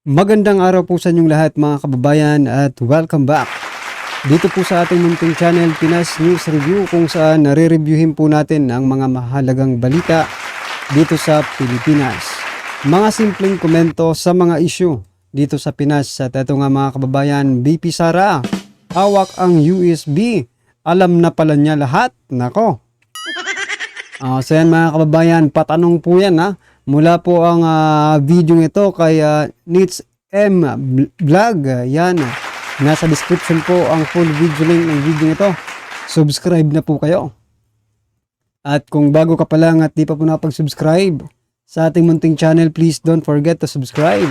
Magandang araw po sa inyong lahat mga kababayan at welcome back. Dito po sa ating munting channel Pinas News Review kung saan nare-reviewin po natin ang mga mahalagang balita dito sa Pilipinas. Mga simpleng komento sa mga issue dito sa Pinas. At ito nga mga kababayan, BP Sara, hawak ang USB. Alam na pala niya lahat. Nako. So yan mga kababayan, patanong po yan ha. Mula po ang video ito kay Nits M Vlog. Yan. Nasa description po ang full video link ng video ito. Subscribe na po kayo. At kung bago ka pa lang at di pa po nakapag-subscribe sa ating munting channel, please don't forget to subscribe.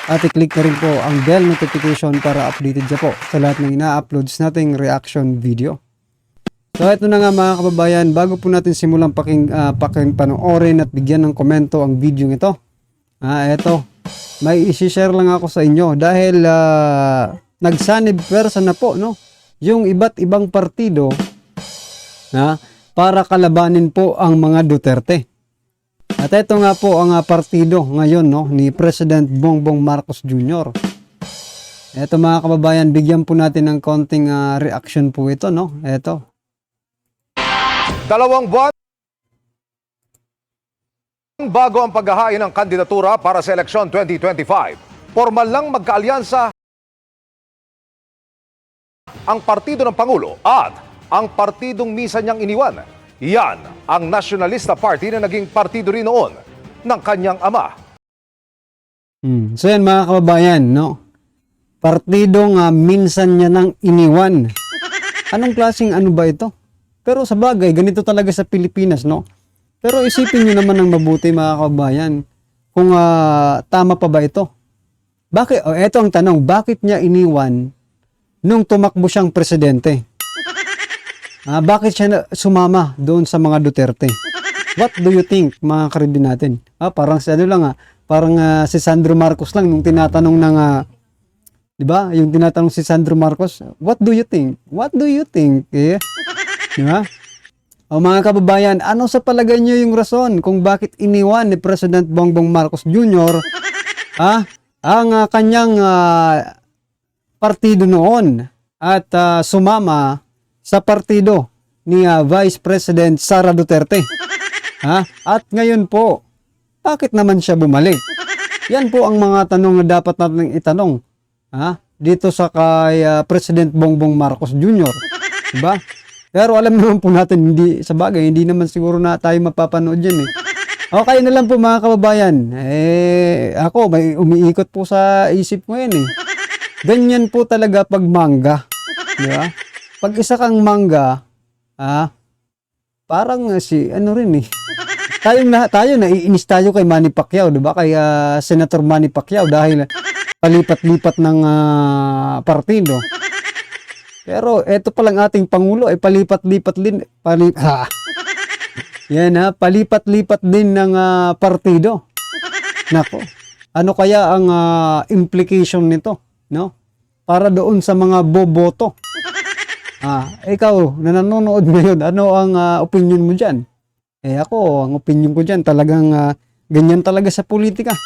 At i-click na rin po ang bell notification para updated siya po sa lahat ng ina-uploads nating reaction video. So ito na nga mga kababayan, bago po natin simulang panoorin at bigyan ng komento ang video ito. Ito, may isi-share lang ako sa inyo dahil nagsanib pwersa na po no, yung iba't ibang partido para kalabanin po ang mga Duterte. At ito nga po ang partido ngayon no, ni President Bongbong Marcos Jr. Ito mga kababayan, bigyan po natin ng konting reaction po ito no. Ito. 2 buwan bago ang paghahain ng kandidatura para sa eleksyon 2025, formal lang magkaalyansa ang partido ng Pangulo at ang partidong minsan niyang iniwan. Yan ang Nationalista Party na naging partido rin noon ng kanyang ama. So yan mga kababayan, no? Partidong minsan niya nang iniwan. Anong klaseng ano ba ito? Pero sa bagay, ganito talaga sa Pilipinas, no? Pero isipin niyo naman ng mabuti mga kababayan, kung tama pa ba ito? Bakit? Ito ang tanong, bakit niya iniwan nung tumakbo siyang presidente? Bakit siya sumama doon sa mga Duterte? What do you think, mga karibin natin? Parang si ano lang, parang si Sandro Marcos lang nung tinatanong ng, di ba? Yung tinatanong si Sandro Marcos, what do you think? What do you think? Diba? O mga kababayan, ano sa palagay nyo yung rason kung bakit iniwan ni President Bongbong Marcos Jr. Ang kanyang partido noon at sumama sa partido ni Vice President Sara Duterte? At ngayon po, bakit naman siya bumalik? Yan po ang mga tanong na dapat natin itanong dito sa kay President Bongbong Marcos Jr. Diba? Pero alam naman po natin, hindi sa bagay, hindi naman siguro na tayo mapapanood yan Okay na lang po mga kababayan. Ako, may umiikot po sa isip ko yan Ganyan po talaga pag mangga. Diba? Pag isa kang mangga, parang ano rin tayo naiinis tayo kay Manny Pacquiao, diba? Kay Senator Manny Pacquiao dahil palipat-lipat ng partido. Pero eto palang ating Pangulo ay palipat-lipat din. Palipat-lipat din ng partido. Nako. Ano kaya ang implication nito, no? Para doon sa mga boboto. Ikaw na nanonood ngayon, ano ang opinion mo diyan? Ako, ang opinion ko diyan talagang ganyan talaga sa politika.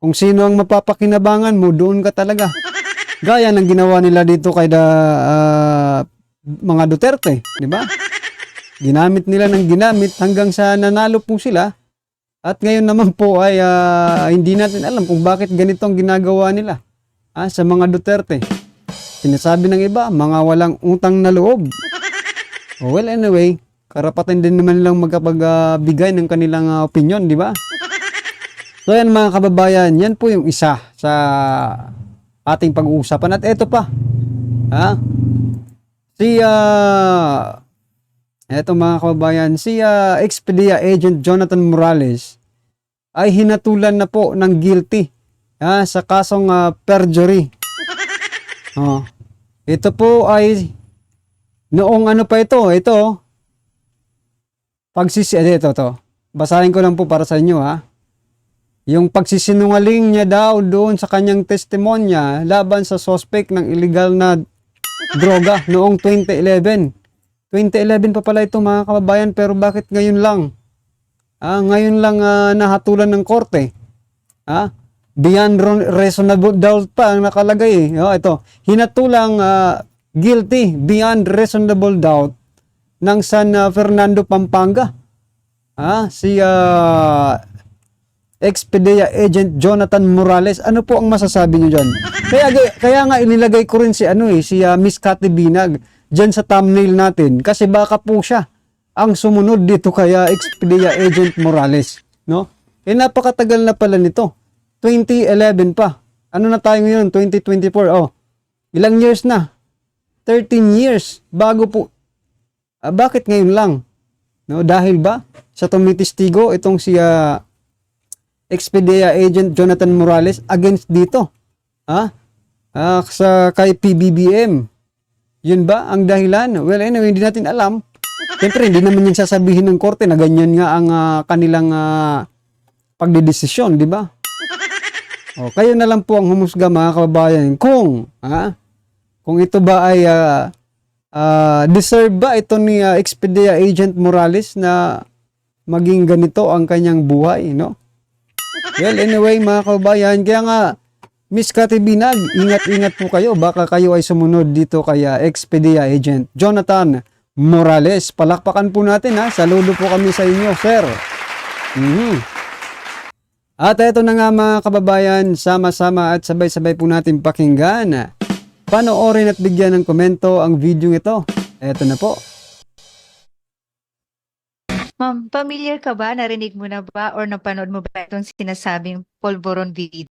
Kung sino ang mapapakinabangan mo, doon ka talaga. Gaya ng ginawa nila dito kay mga Duterte, di ba? Ginamit nila ng ginamit hanggang sa nanalo po sila. At ngayon naman po ay hindi natin alam kung bakit ganito ang ginagawa nila sa mga Duterte. Sinasabi ng iba, mga walang utang na loob. Well, anyway, karapatan din naman nilang magkapagbigay ng kanilang opinion, di ba? So yan mga kababayan, yan po yung isa sa ating pag-uusapan. At eto pa, eto mga kababayan, si Expedia Agent Jonathan Morales ay hinatulan na po ng guilty sa kasong perjury. Ito po ay noong ano pa ito basahin ko lang po para sa inyo yung pagsisinungaling niya daw doon sa kanyang testimonya laban sa suspect ng illegal na droga noong 2011. 2011 pa pala ito mga kababayan, pero bakit ngayon lang? Ngayon lang nahatulan ng korte beyond reasonable doubt pa ang nakalagay. Ito, hinatulang guilty beyond reasonable doubt ng San Fernando, Pampanga. Si ex-PDEA agent Jonathan Morales. Ano po ang masasabi niyo dyan? Kaya nga inilagay ko rin si Miss Cathy Binag dyan sa thumbnail natin kasi baka po siya ang sumunod dito kaya ex-PDEA agent Morales, no? Napakatagal na pala nito. 2011 pa. Ano na tayo ngayon? 2024. Ilang years na? 13 years bago po. Bakit ngayon lang? No, dahil ba sa tumitistigo itong si ex-PDEA agent Jonathan Morales against dito? Kay PBBM. Yun ba ang dahilan? Well, anyway, hindi natin alam. Siyempre, hindi naman yung sasabihin ng korte na ganyan nga ang kanilang pagdedesisyon, di ba? Kayo na lang po ang humusga mga kababayan kung ito ba ay deserve ba ito ni ex-PDEA agent Morales na maging ganito ang kanyang buhay, no? Well, anyway mga kababayan, kaya nga Miss Cathy Binag, ingat-ingat po kayo. Baka kayo ay sumunod dito kay ex-PDEA agent Jonathan Morales. Palakpakan po natin Saludo po kami sa inyo, sir. At ito na nga mga kababayan, sama-sama at sabay-sabay po natin pakinggan. Panoorin at bigyan ng komento ang video ito. Ito na po. Ma'am, familiar ka ba? Narinig mo na ba or napanood mo ba itong sinasabing polvoron video?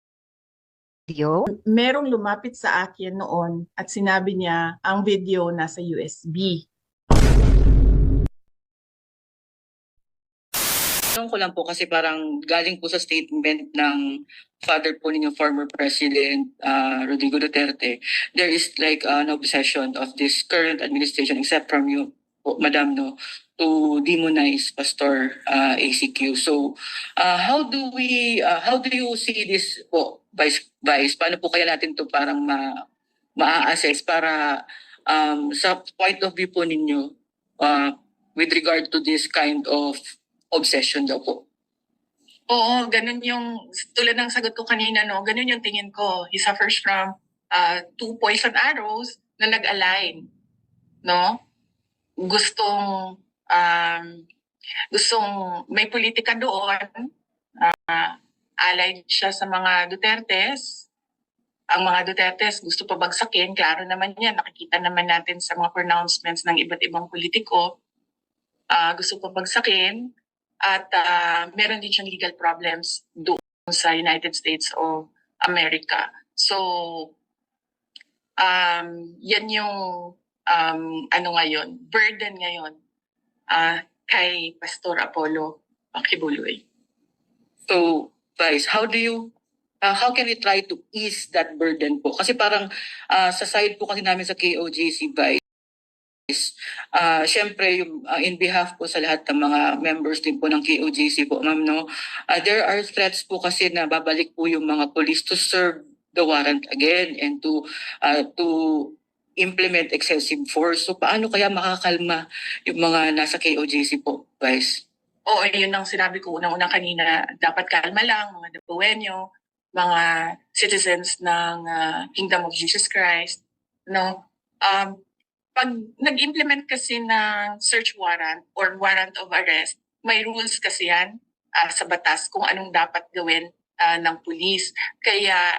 Merong lumapit sa akin noon at sinabi niya ang video nasa USB. Tanong ko lang po kasi parang galing po sa statement ng father po ninyo, former President Rodrigo Duterte. There is like an obsession of this current administration, except from you, Madam, no, to demonize Pastor ACQ. So, how do you see this po, Vice? Paano po kaya natin to parang ma-assess para sa point of view po ninyo with regard to this kind of obsession daw po? Oo, ganun yung, tulad ng sagot ko kanina, no, ganun yung tingin ko. He suffers from two poison arrows na nag-align, no? Gustong may politika doon, allied siya sa mga Dutertes. Ang mga Dutertes gusto pabagsakin, klaro naman yan, nakikita naman natin sa mga pronouncements ng iba't ibang politiko. Gusto pabagsakin at meron din siyang legal problems doon sa United States of America. So, yan yung burden ngayon kay Pastor Apollo Kibuloy. So, Vice, how can we try to ease that burden po? Kasi parang sa side po kasi namin sa KOJC, Vice, syempre yung in behalf po sa lahat ng mga members din po ng KOJC po, ma'am, no, there are threats po kasi na babalik po yung mga police to serve the warrant again and to implement excessive force. So paano kaya makakalma yung mga nasa KOJC po, Vice? Oo, yun ang sinabi ko unang-una kanina. Dapat kalma lang, mga Dapuenyo, mga citizens ng Kingdom of Jesus Christ. No? Pag nag-implement kasi ng search warrant or warrant of arrest, may rules kasi yan sa batas kung anong dapat gawin ng police. Kaya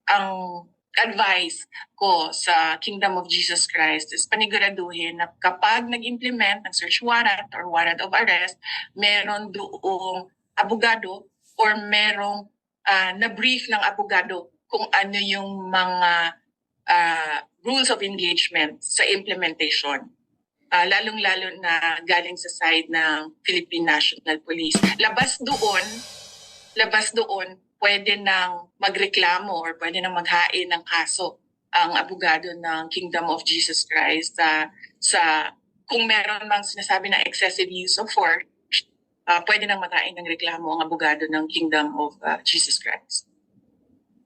ang advice ko sa Kingdom of Jesus Christ is paniguraduhin na kapag nag-implement ng search warrant or warrant of arrest, meron doong abogado or merong na-brief ng abogado kung ano yung mga rules of engagement sa implementation. Lalong-lalo na galing sa side ng Philippine National Police. Labas doon, pwede nang magreklamo or pwede nang maghain ng kaso ang abogado ng Kingdom of Jesus Christ sa kung meron mang sinasabi na excessive use of force, pwede nang maghain ng reklamo ang abogado ng Kingdom of Jesus Christ.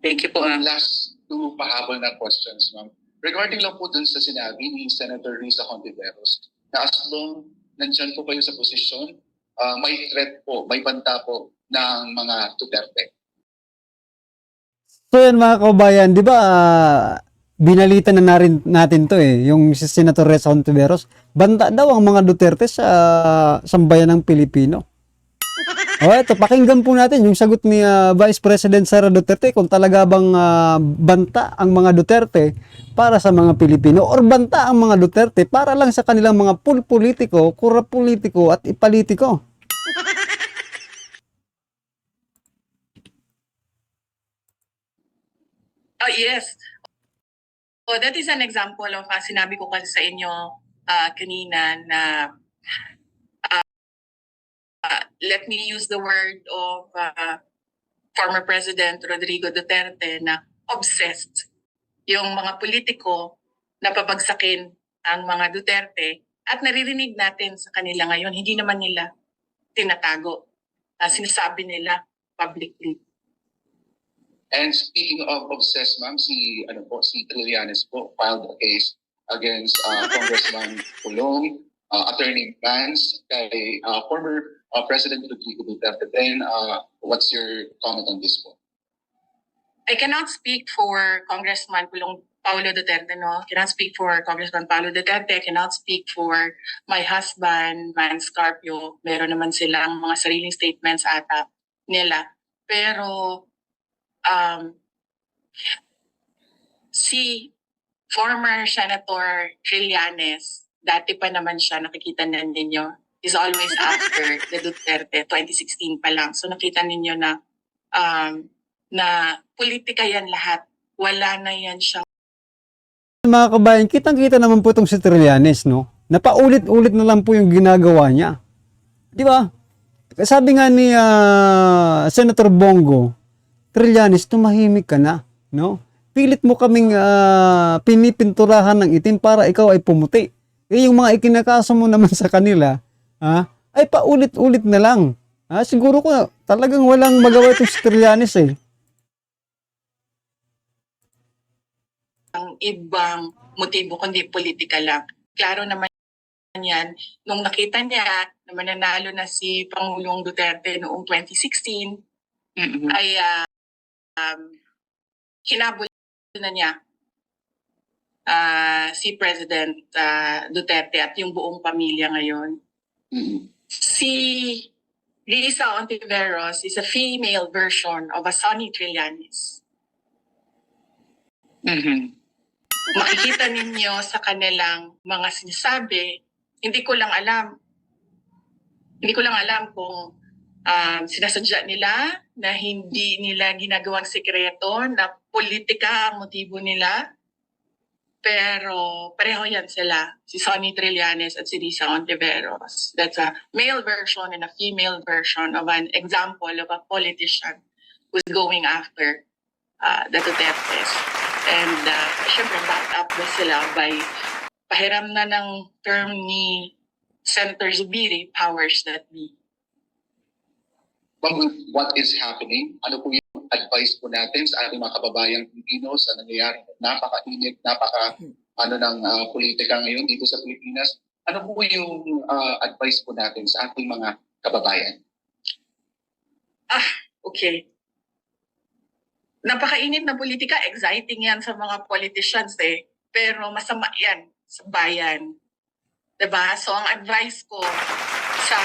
Thank you po. Last two pahabol na questions, ma'am. Regarding lang po dun sa sinabi ni Senator Risa Hontiveros, na as long nandyan po kayo sa posisyon, may threat po, may banta po ng mga Duterte. So yan mga kababayan, di ba binalita na rin natin to yung si Senator Reza Hontiveros, banta daw ang mga Duterte sa sambayan ng Pilipino. O eto, pakinggan po natin yung sagot ni Vice President Sara Duterte kung talaga bang banta ang mga Duterte para sa mga Pilipino or banta ang mga Duterte para lang sa kanilang mga pulpolitiko, kurapolitiko at ipalitiko. Oh, yes. So that is an example of sinabi ko kasi sa inyo kanina na let me use the word of former President Rodrigo Duterte na obsessed yung mga politiko na pabagsakin ang mga Duterte at naririnig natin sa kanila ngayon, hindi naman nila tinatago. Sinasabi nila publicly. And speaking of obsessed, ma'am, si Trillanes po filed a case against Congressman Pulong, Attorney Vance, kay former President Rodrigo Duterte. Then, what's your comment on this po? I cannot speak for Congressman Paulo Duterte, no? Cannot speak for Congressman Paulo Duterte. I cannot speak for my husband, Vance Carpio. Meron naman silang mga sariling statements ata nila. Pero si former Senator Trillanes, dati pa naman siya, nakikita na ninyo, is always after the Duterte, 2016 pa lang. So nakita ninyo na na politika yan lahat. Wala na yan siya. Mga kabayan, kitang-kita naman po itong si Trillanes, no? Napaulit-ulit na lang po yung ginagawa niya. Di ba? Sabi nga ni Senator Bongo, Trillanes, tumahimik ka na, no? Pilit mo kaming pinipinturahan ng itim para ikaw ay pumuti. Yung mga ikinakaso mo naman sa kanila, ay paulit-ulit na lang. Siguro ko talagang walang magawa itong si Trillanes Ang ibang motibo kundi politika lang. Klaro naman yan. Nung nakita niya na mananalo na si Pangulong Duterte noong 2016, ay hinabol na niya si President Duterte at yung buong pamilya ngayon. Si Risa Hontiveros is a female version of a Sonny Trillanes. Makikita ninyo sa kanilang mga sinasabi, hindi ko lang alam kung sinasadya nila na hindi nila ginagawang sekreto na politika ang motibo nila. Pero pareho yan sila, si Sonny Trillanes at si Risa Hontiveros. That's a male version and a female version of an example of a politician who's going after the Dutertes. And syempre backed up na sila by pahiram na ng term ni Senator Zubiri, powers that be. What is happening? Ano po yung advice po natin sa ating mga kababayang Pilipino sa nangyayari napakainit, ng politika ngayon dito sa Pilipinas? Ano po yung advice po natin sa ating mga kababayan? Okay. Napakainit na politika, exciting yan sa mga politicians pero masama yan sa bayan. Diba? So ang advice ko sa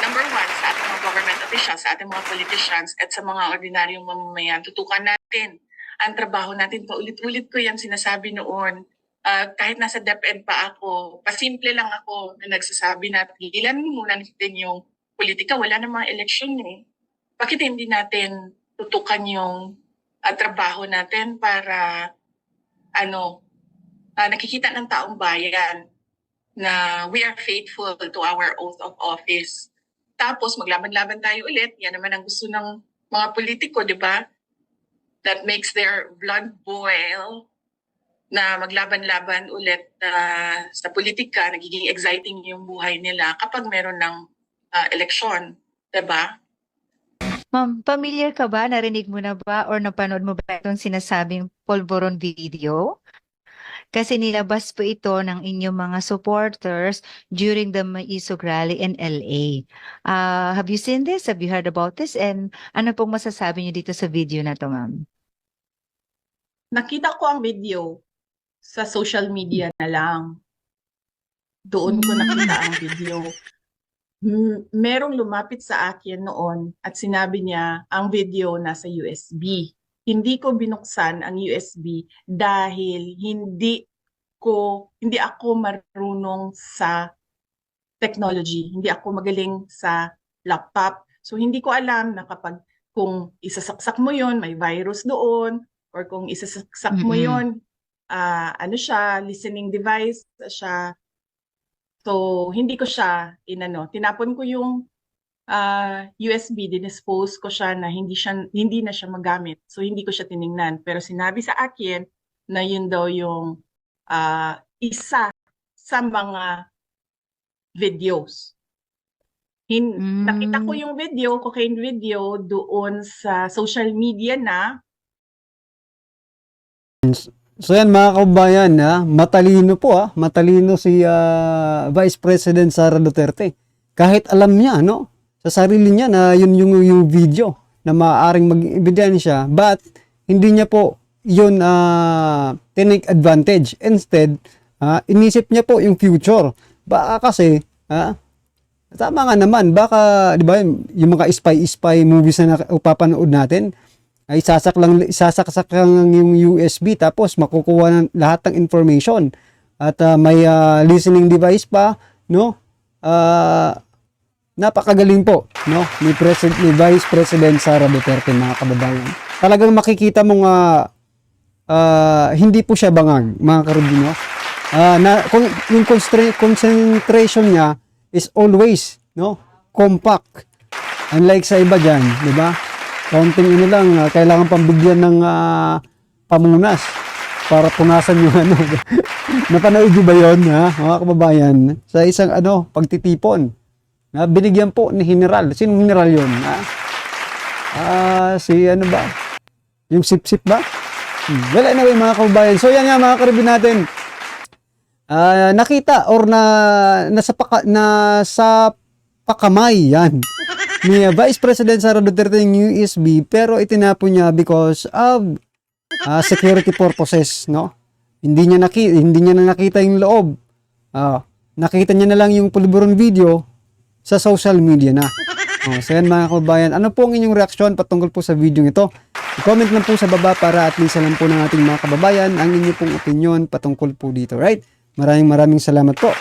number one, sa ating mga government officials, sa ating mga politicians, at sa mga ordinaryong mamamayan, tutukan natin ang trabaho natin. Paulit-ulit ko yan sinasabi noon. Kahit nasa DepEd pa ako, pasimple lang ako na nagsasabi na tigilan muna natin yung politika. Wala namang eleksyon Bakit hindi natin tutukan yung trabaho natin para nakikita ng taong bayan na we are faithful to our oath of office. Tapos maglaban-laban tayo ulit. Yan naman ang gusto ng mga politiko, di ba? That makes their blood boil na maglaban-laban ulit sa politika. Nagiging exciting yung buhay nila kapag meron ng eleksyon. Di ba? Ma'am, familiar ka ba? Narinig mo na ba or napanood mo ba itong sinasabing polvoron video? Kasi nilabas po ito ng inyong mga supporters during the Maisog rally in LA. Have you seen this? Have you heard about this? And ano pong masasabi niyo dito sa video na to, ma'am? nakita ko ang video sa social media na lang. Doon ko nakita ang video. Merong lumapit sa akin noon at sinabi niya ang video nasa USB. Hindi ko binuksan ang USB dahil hindi ako marunong sa technology. Hindi ako magaling sa laptop. So hindi ko alam na kung isasaksak mo yon may virus doon, or kung isasaksak mo yon ano siya, listening device siya. So hindi ko siya tinapon ko yung USB, dinispose ko siya na hindi na siya magamit. So hindi ko siya tiningnan. Pero sinabi sa akin na yun daw yung isa sa mga videos. Nakita ko yung video, cocaine video, doon sa social media na. So yan mga kababayan, matalino po matalino si Vice President Sara Duterte. Kahit alam niya sa sarili niya na yun yung video na maaaring maging ebidensya, but hindi niya po yun tinake advantage. Instead, inisip niya po yung future. Baka kasi, tama nga naman, baka, di ba, yung mga spy movies na papanood natin, ay isasaksak lang yung USB tapos makukuha ng lahat ng information. At may listening device pa, napakagaling po, ni Vice President Sara Duterte, mga kababayan. Talagang makikita mong hindi po siya bangag, mga karubino. Yung concentration niya is always compact. Unlike sa iba dyan, di ba? Kaunting lang, kailangan pambigyan ng pamunas para punasan yung Napanood niyo ba yun, mga kababayan? Sa isang pagtitipon. Binigyan po ni General. Sinong General yun? Si ba? Yung sip-sip ba? Well, anyway, mga kababayan. So yan nga, mga karibin natin. Nakita or nasa pakamay yan ni Vice President Sara Duterte yung USB, pero itinapon niya because of security purposes, Hindi niya na nakita yung loob. Nakita niya na lang yung pulburon video sa social media na. So yan mga kababayan, ano po ang inyong reaksyon patungkol po sa video ito? I-comment lang po sa baba para at least alam po ng ating mga kababayan ang inyong pong opinion patungkol po dito, right? Maraming salamat po.